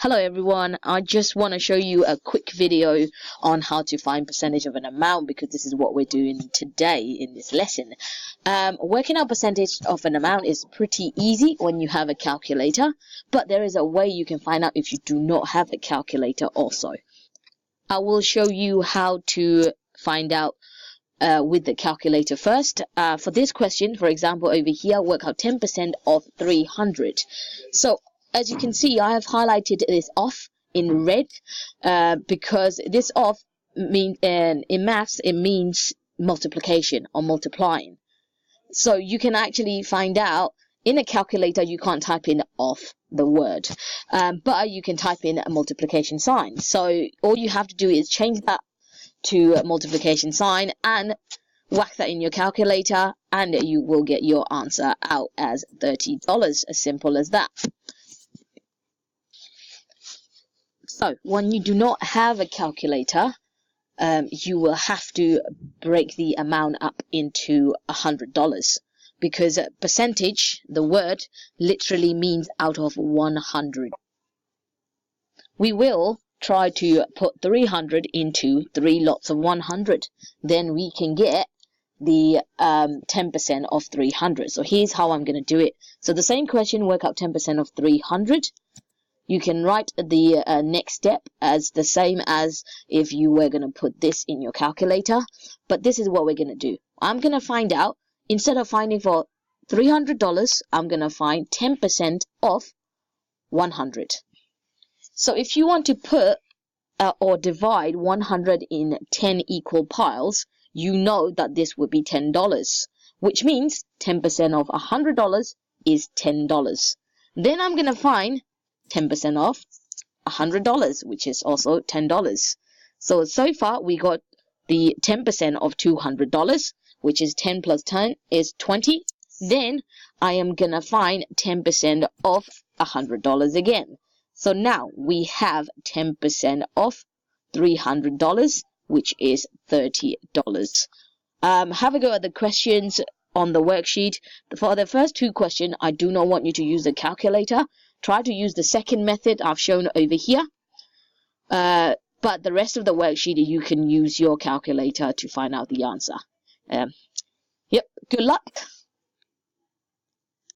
Hello everyone, I just want to show you a quick video on how to find percentage of an amount, because this is what we're doing today in this lesson. Working out percentage of an amount is pretty easy when you have a calculator, but there is a way you can find out if you do not have a calculator also. I will show you how to find out with the calculator first. For this question, for example, over here, work out 10% of 300. So as you can see, I have highlighted this off in red because this off means, in maths, it means multiplication or multiplying. So you can actually find out in a calculator. You can't type in off the word, but you can type in a multiplication sign. So all you have to do is change that to a multiplication sign and whack that in your calculator, and you will get your answer out as $30. As simple as that. So when you do not have a calculator, you will have to break the amount up into $100, because percentage, the word, literally means out of 100. We will try to put 300 into 3 lots of 100. Then we can get the 10% of 300. So here's how I'm going to do it. So the same question, work out 10% of 300. You can write the next step as the same as if you were going to put this in your calculator. But this is what we're going to do. I'm going to find out, instead of finding for $300, I'm going to find 10% of 100. So if you want to put or divide 100 in 10 equal piles, you know that this would be $10, which means 10% of $100 is $10. Then I'm going to find 10% off $100, which is also $10. So far we got the 10% of $200, which is 10 plus 10 is 20. Then I am gonna find 10% of $100 again. So now we have 10% off $300, which is $30. Have a go at the questions on the worksheet. For the first two questions, I do not want you to use a calculator. Try to use the second method I've shown over here. But the rest of the worksheet, you can use your calculator to find out the answer. Yep, good luck.